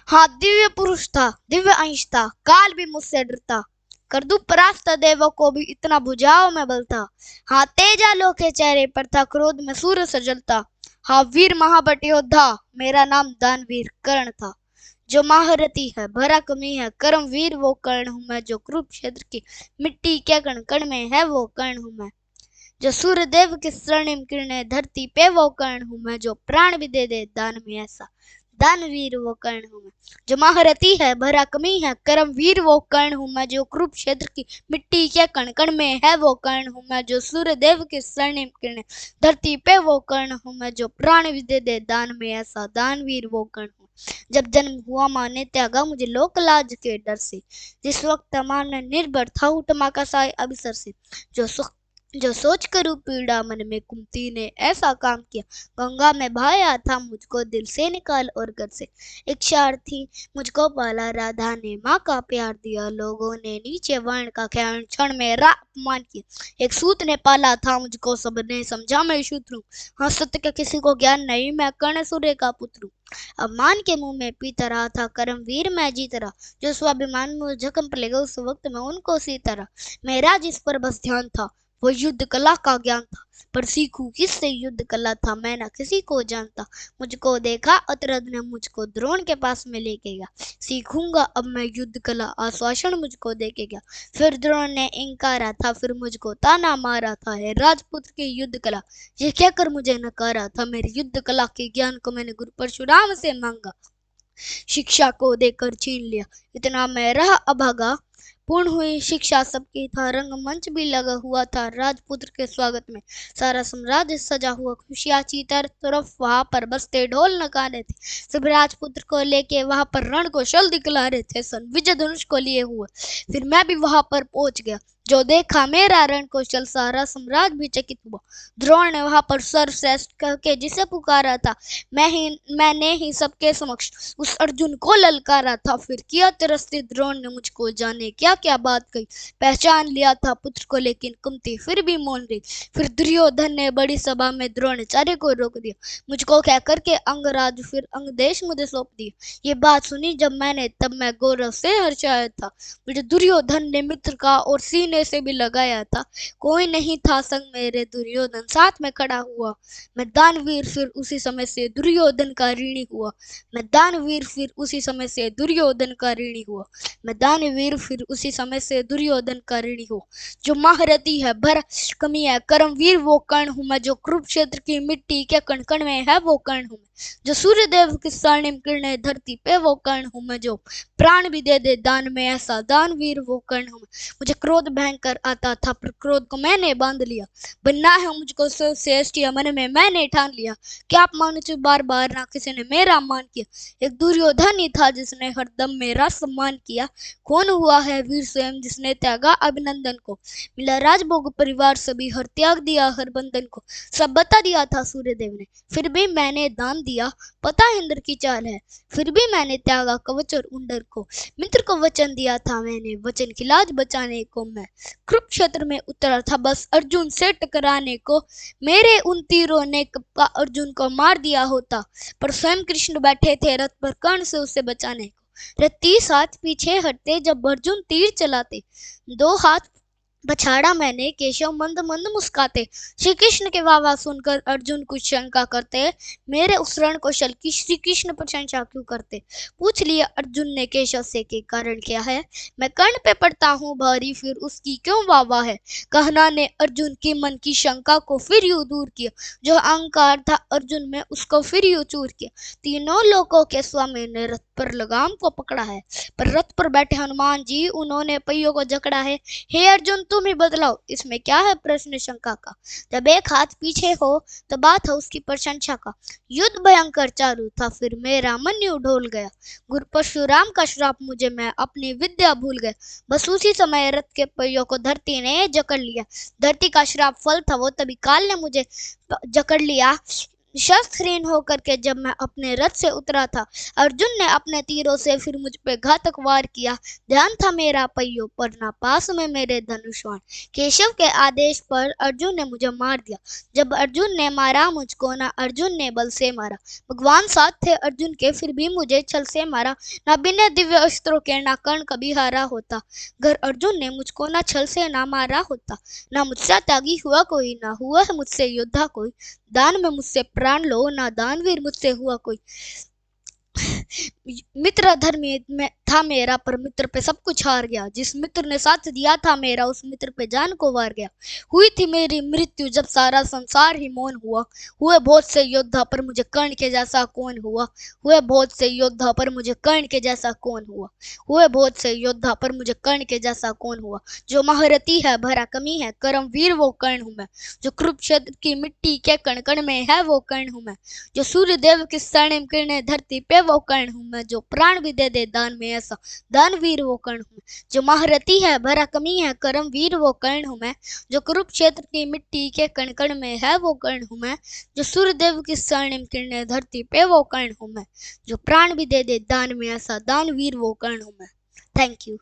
हाँ, दिव्य पुरुष था, दिव्य अंश था, काल भी मुझसे डरता। कर दूं परास्त देवों को भी, इतना भुजाओं में बल था। हाँ, तेजालों के चेहरे पर था, क्रोध में सूर्य सा जलता। हाँ, वीर महाबट योद्धा, मेरा नाम दानवीर कर्ण था। जो महारथी है, भरा कमी है, कर्मवीर वो कर्ण हूँ मैं। जो कुरुक्षेत्र की मिट्टी के कण कण में है, वो कर्ण हूँ मैं। जो सूर्यदेव की स्वर्णिम किरणें धरती पे, वो कर्ण हूँ मैं। जो प्राण भी दे दे दान में, ऐसा दानवीर वो कर्ण हूँ मैं। जो महारथी है, भरा कमी है, कर्मवीर वो कर्ण हूँ मैं। जो कुरुक्षेत्र की मिट्टी के कण कण में है, वो कर्ण हूँ मैं। जो सूर्यदेव की स्वर्णिम किरणें धरती पे, वो कर्ण हूँ मैं। जो प्राण भी दे दे दान में, ऐसा दानवीर वो कर्ण हूँ। जब जन्म हुआ माँ ने त्यागा मुझे लोक लाज के डर से। जिस वक्त तमाम ने निर्भर था उठमा का साय अभिसर से। जो सुख जो सोच करूं पीड़ा मन में, कुंती ने ऐसा काम किया। गंगा में भाया था मुझको, दिल से निकाल और घर से। इच्छार्थी मुझको पाला राधा ने, माँ का प्यार दिया लोगों ने। नीचे वर्ण का ख्याल क्षण मेरा अपमान किया। एक सूत ने पाला था मुझको, सबने समझा मैं शूद्र हूँ। हाँ, सत्य का किसी को ज्ञान नहीं, मैं कर्ण सूर्य का पुत्र हूँ। अम्मान के मुंह में पीता रहा था, कर्मवीर मैं जीत रहा। जो स्वाभिमान में जख्म पलेगा, उस वक्त मैं उनको सीता रहा। मेरा जिस पर बस ध्यान था, वो युद्ध कला का ज्ञान था। पर सीखूं किससे युद्ध कला था, मैं ना किसी को जानता। मुझको देखा अतरद ने, मुझको द्रोण के पास में लेके गया। सीखूंगा अब मैं युद्ध कला, आश्वासन मुझको देके गया। फिर द्रोण ने इंकारा था, फिर मुझको ताना मारा था, है राजपुत्र की युद्ध कला ये कहकर मुझे नकारा था। मेरी युद्ध कला के ज्ञान को मैंने गुरु परशुराम से मांगा, शिक्षा को देकर छीन लिया। इतना मैं रहा अभागा, पूर्ण हुई शिक्षा सबकी था। रंगमंच भी लगा हुआ था राजपुत्र के स्वागत में। सारा साम्राज्य सजा हुआ, खुशियां चारों तरफ वहां पर बजते ढोल नगाड़े थे। सब राजपुत्र को लेके वहां पर रण कौशल दिखला रहे थे, सन विजय धनुष को लिए हुए। फिर मैं भी वहां पर पहुंच गया, जो देखा मेरा रण कौशल, सारा सम्राट भी चकित हुआ। द्रोण ने वहां पर सर्वश्रेष्ठ कह के जिसे पुकारा था, मैंने ही सबके समक्ष उस अर्जुन को ललकारा था। फिर किया तिरस्कृत द्रोण ने मुझको, जाने क्या क्या बात कही। पहचान लिया था पुत्र को, लेकिन कुंती फिर भी मौन रही। फिर दुर्योधन ने बड़ी सभा में द्रोणाचार्य को रोक दिया, मुझको कह करके अंगराज फिर अंग देश मुझे सौंप दिया। ये बात सुनी जब मैंने, तब मैं गौरव से हर्षाया था। मुझे दुर्योधन ने मित्र का और सीने से भी लगाया था। कोई नहीं था संग मेरे, दुर्योधन साथ में खड़ा हुआ। मैं दानवीर फिर उसी समय से दुर्योधन का ऋणी हुआ। मैं दानवीर फिर उसी समय से दुर्योधन का ऋणी हुआ। मैं दानवीर फिर उसी समय से दुर्योधन का ऋणी हुआ। जो महारथी है, भर कमी है, कर्मवीर वो कर्ण हूँ मैं। जो कुरुक्षेत्र की मिट्टी के कण कण में है, वो कर्ण हूँ मैं। जो सूर्यदेव की स्वर्णिम किरणें धरती पे, वो कर्ण हूँ मैं। जो प्राण भी दे दे दान में, ऐसा दानवीर वो कर्ण हूँ मैं। मुझे क्रोध भयंकर आता था, पर क्रोध को मैंने बांध लिया। बनना है मुझको श्रेष्ठ, मन में मैंने ठान लिया। क्या आप मानो बार बार ना किसी ने मेरा मान किया। एक दुर्योधन ही था जिसने हरदम मेरा सम्मान किया। कौन हुआ है वीर स्वयं जिसने त्यागा अभिनंदन को। मिला राजभोग परिवार सभी, हर त्याग दिया हर बंधन को। सब बता दिया था सूर्यदेव ने, फिर भी मैंने दान दिया। पता इंद्र की चाल है, फिर भी मैंने त्यागा कवच और उंडर को। मित्र को वचन दिया था मैंने, वचन की लाज बचाने को मैं कुरुक्षेत्र में उतरा था, बस अर्जुन से टकराने को। मेरे उन तीरों ने कब अर्जुन को मार दिया होता, पर स्वयं कृष्ण बैठे थे रथ पर कर्ण से उसे बचाने को। रथ 30 हाथ पीछे हटते जब अर्जुन तीर चलाते, 2 हाथ बछाड़ा मैंने, केशव मंद मंद मुस्काते। श्री कृष्ण के वाह सुनकर अर्जुन कुछ शंका करते, मेरे उस रण कौशल की श्री कृष्ण प्रशंसा क्यों करते। पूछ लिया अर्जुन ने केशव से कि कारण क्या है। मैं कर्ण पे पड़ता हूँ भारी, फिर उसकी क्यों वाह है। कहना ने अर्जुन की मन की शंका को फिर यूं दूर किया। जो अहंकार था अर्जुन में, उसको फिर यूं चूर किया। तीनों लोकों के स्वामी ने रथ पर लगाम को पकड़ा है, पर रथ पर बैठे हनुमान जी उन्होंने पहियों को जकड़ा है। हे अर्जुन, तुम ही बतलाओ इसमें क्या है प्रश्न शंका का। जब एक हाथ पीछे हो तो बात है उसकी प्रशंसा का। युद्ध भयंकर चालू था, फिर मेरा मन यूं ढोल गया। गुरु परशुराम का श्राप मुझे, मैं अपनी विद्या भूल गया। बस उसी समय रथ के पहियों को धरती ने जकड़ लिया। धरती का श्राप फल था वो, तभी काल ने मुझे जकड़ लिया। शस्त्रहीन होकर के जब मैं अपने रथ से उतरा था, अर्जुन ने अपने तीरों से फिर मुझ पे घातक वार किया। ध्यान था मेरा पहियों पर, ना पास में मेरे धनुष बाण। केशव के आदेश पर अर्जुन ने मुझे मार दिया। जब अर्जुन ने मारा मुझको, ना अर्जुन ने बल से मारा। भगवान साथ थे अर्जुन के, फिर भी मुझे छल से मारा। ना बिना दिव्य अस्त्रों के ना कर्ण कभी हारा होता। अगर अर्जुन ने मुझको ना छल से ना मारा होता। ना मुझसे त्यागी हुआ कोई, ना हुआ है मुझसे योद्धा कोई। दान में मुझसे प्राण लो, ना दानवीर मुझसे हुआ कोई। मित्र धर्मी में था मेरा, पर मित्र पे सब कुछ हार गया। जिस मित्र ने साथ दिया था मेरा, उस मित्र पे जान को वार गया। हुई थी मेरी मृत्यु जब सारा संसार ही मौन हुआ। हुए बहुत से योद्धा, पर मुझे कर्ण के जैसा कौन हुआ। हुए बहुत से योद्धा, पर मुझे कर्ण के जैसा कौन हुआ। हुए बहुत से योद्धा, पर मुझे कर्ण के जैसा कौन हुआ। जो महारथी है भरा कमी है, कर्मवीर वो कर्ण हूं मैं। जो कुरुक्षेत्र की मिट्टी के कण कण में है, वो कर्ण हूं मैं। जो सूर्य देव की स्वर्णिम किरणें धरती पे, वो कर्ण हूं मैं। जो प्राण भी दे दे दान में, ऐसा दानवीर वो कर्ण हूं। जो महारथी है भरा कमी है, कर्मवीर वो कर्ण हूं मैं। जो कुरुक्षेत्र की मिट्टी के कण कण में है, वो कर्ण हूं मैं। जो सूर्य देव की स्वर्णिम किरणें धरती पे, वो कर्ण हूं मैं। जो प्राण भी दे दे दान में, ऐसा दानवीर वो कर्ण हूं मैं। Thank you.